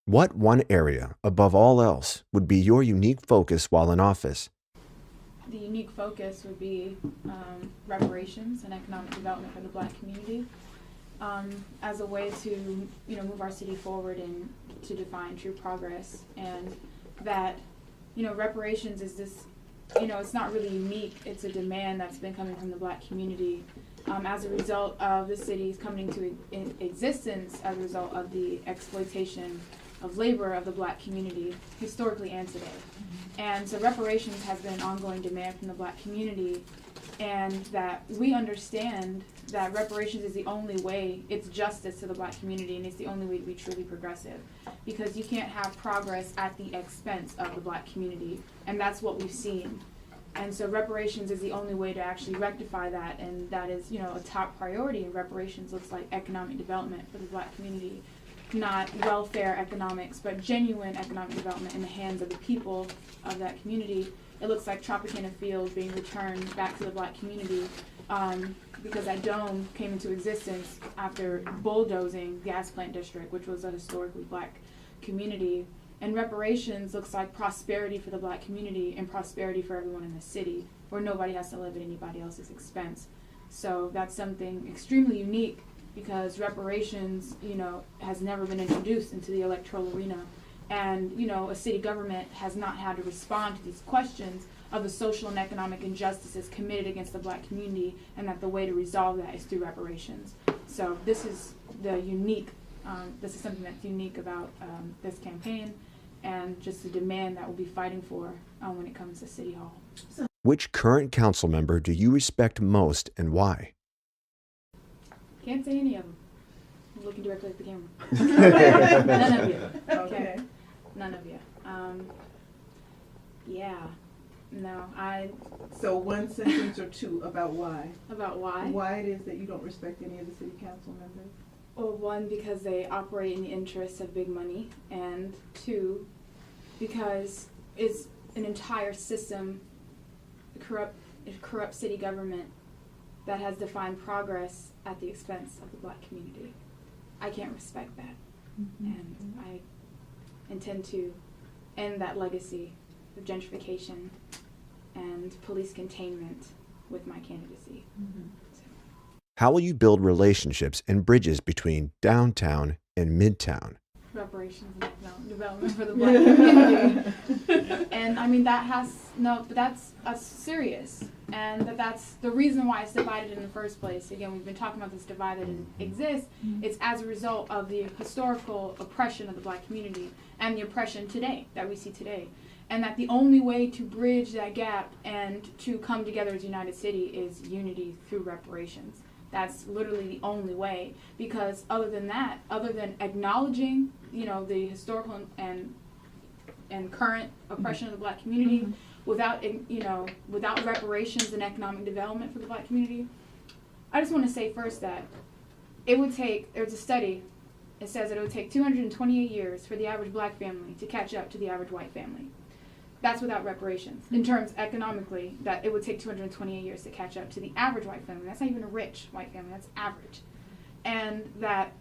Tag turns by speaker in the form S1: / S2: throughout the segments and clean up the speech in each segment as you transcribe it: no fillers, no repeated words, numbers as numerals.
S1: What one area, above all else, would be your unique focus while in office?
S2: The unique focus would be reparations and economic development for the Black community, as a way to move our city forward and to define true progress. And that reparations is this, it's not really unique. It's a demand that's been coming from the Black community as a result of the city's coming to existence as a result of the exploitation of labor of the Black community, historically and today. And so reparations has been an ongoing demand from the Black community, and that we understand that reparations is the only way, it's justice to the Black community, and it's the only way to be truly progressive. Because you can't have progress at the expense of the Black community, and that's what we've seen. And so reparations is the only way to actually rectify that, and that is, a top priority. And reparations looks like economic development for the Black community. Not welfare economics, but genuine economic development in the hands of the people of that community. It looks like Tropicana Field being returned back to the Black community because that dome came into existence after bulldozing Gas Plant District, which was a historically Black community. And reparations looks like prosperity for the Black community and prosperity for everyone in the city, where nobody has to live at anybody else's expense. So that's something extremely unique, because reparations, has never been introduced into the electoral arena. And, a city government has not had to respond to these questions of the social and economic injustices committed against the Black community, and that the way to resolve that is through reparations. So this is this is something that's unique about this campaign, and just the demand that we'll be fighting for when it comes to City Hall.
S1: Which current council member do you respect most and why?
S2: Can't say any of them. I'm looking directly at the camera. None of you. Okay. None of you. Yeah. No,
S3: So one sentence or two about why.
S2: About why?
S3: Why it is that you don't respect any of the city council members.
S2: Well, one, because they operate in the interests of big money, and two, because it's an entire system, a corrupt city government that has defined progress at the expense of the Black community. I can't respect that. And I intend to end that legacy of gentrification and police containment with my candidacy. So.
S1: How will you build relationships and bridges between downtown and midtown?
S2: Reparations and economic development for the Black community. And that's serious. And that's the reason why it's divided in the first place. Again, we've been talking about this divide that exists. It's as a result of the historical oppression of the Black community and the oppression today that we see today. And that the only way to bridge that gap and to come together as a united city is unity through reparations. That's literally the only way, because other than acknowledging, the historical and current oppression of the Black community, without reparations and economic development for the Black community, I just want to say first that there's a study, it says that it would take 228 years for the average Black family to catch up to the average white family. That's without reparations. In terms economically, that it would take 228 years to catch up to the average white family. That's not even a rich white family, that's average. And that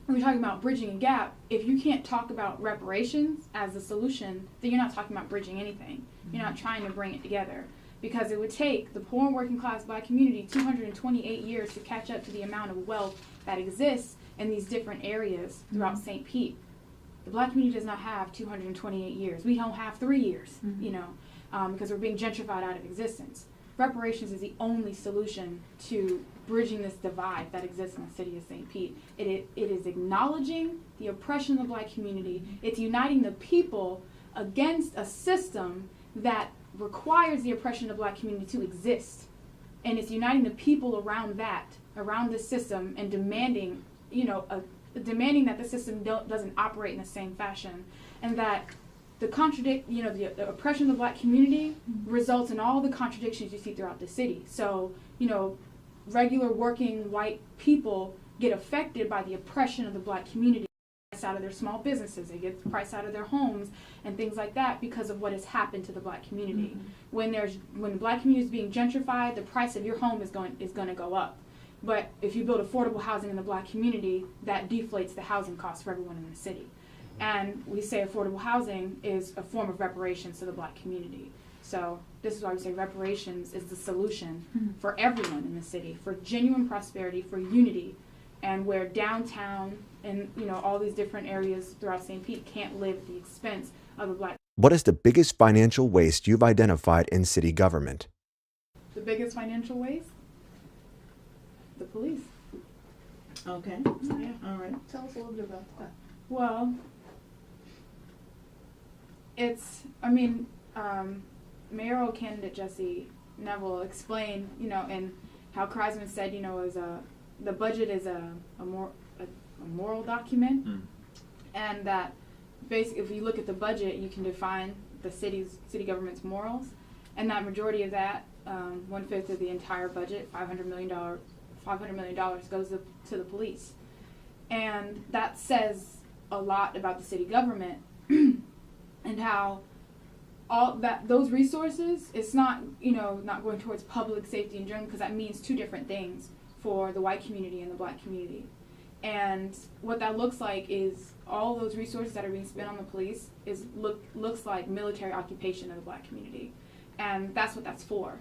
S2: when we're talking about bridging a gap, if you can't talk about reparations as a solution, then you're not talking about bridging anything. You're not trying to bring it together. Because it would take the poor and working class Black community 228 years to catch up to the amount of wealth that exists in these different areas throughout St. Pete. The Black community does not have 228 years. We don't have 3 years, because we're being gentrified out of existence. Reparations is the only solution to bridging this divide that exists in the city of St. Pete. It is acknowledging the oppression of the Black community. It's uniting the people against a system that requires the oppression of the Black community to exist. And it's uniting the people around this system, and demanding, demanding that the system doesn't operate in the same fashion, and that the oppression of the Black community results in all the contradictions you see throughout the city. So, regular working white people get affected by the oppression of the Black community. Out of their small businesses, they get priced out of their homes and things like that because of what has happened to the Black community. When the Black community is being gentrified, the price of your home is going to go up. But if you build affordable housing in the Black community, that deflates the housing costs for everyone in the city. And we say affordable housing is a form of reparations to the Black community. So this is why we say reparations is the solution for everyone in the city, for genuine prosperity, for unity, and where downtown and all these different areas throughout St. Pete can't live at the expense of the Black.
S1: What is the biggest financial waste you've identified in city government?
S2: The biggest financial waste? The police.
S3: Okay.
S2: Yeah.
S3: All right.
S4: Tell us a little bit about that.
S2: Well, mayoral candidate Jesse Neville explained, and how Kreisman said, the budget is a moral document, and that basically, if you look at the budget, you can define the city government's morals, and that majority of that, 1/5 of the entire budget, $500 million goes to the police, and that says a lot about the city government, and how those resources, it's not not going towards public safety in general, because that means two different things for the white community and the Black community. And what that looks like is all those resources that are being spent on the police looks like military occupation of the Black community, and that's what that's for.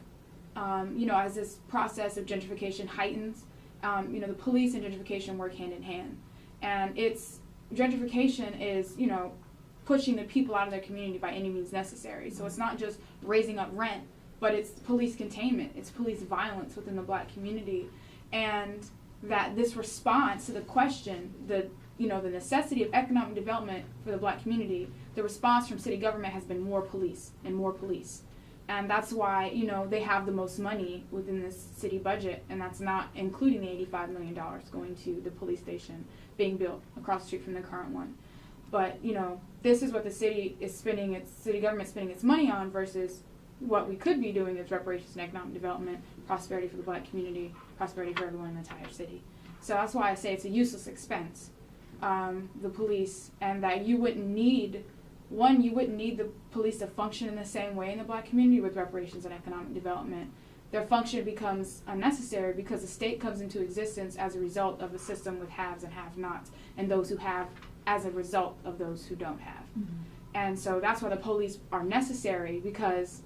S2: As this process of gentrification heightens, the police and gentrification work hand in hand, and gentrification is pushing the people out of their community by any means necessary. So it's not just raising up rent, but it's police containment, it's police violence within the Black community, and that this response to the question, the necessity of economic development for the Black community, the response from city government has been more police and more police. And that's why, they have the most money within this city budget, and that's not including the $85 million going to the police station being built across the street from the current one. But, this is what the city government spending its money on versus what we could be doing is reparations and economic development, prosperity for the Black community, prosperity for everyone in the entire city. So that's why I say it's a useless expense, the police, and that you wouldn't need the police to function in the same way in the Black community with reparations and economic development. Their function becomes unnecessary because the state comes into existence as a result of a system with haves and have-nots, and those who have as a result of those who don't have. Mm-hmm. And so that's why the police are necessary, because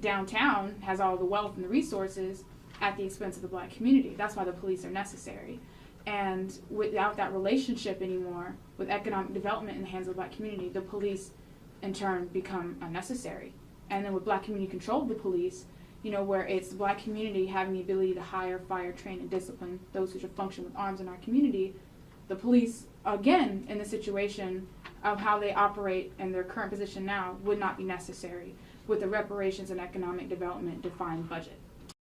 S2: downtown has all the wealth and the resources at the expense of the Black community. That's why the police are necessary. And without that relationship anymore, with economic development in the hands of the Black community, the police in turn become unnecessary. And then with Black community control of the police, where it's the Black community having the ability to hire, fire, train, and discipline those who should function with arms in our community, the police, again, in the situation of how they operate in their current position now, would not be necessary with the reparations and economic development defined budget.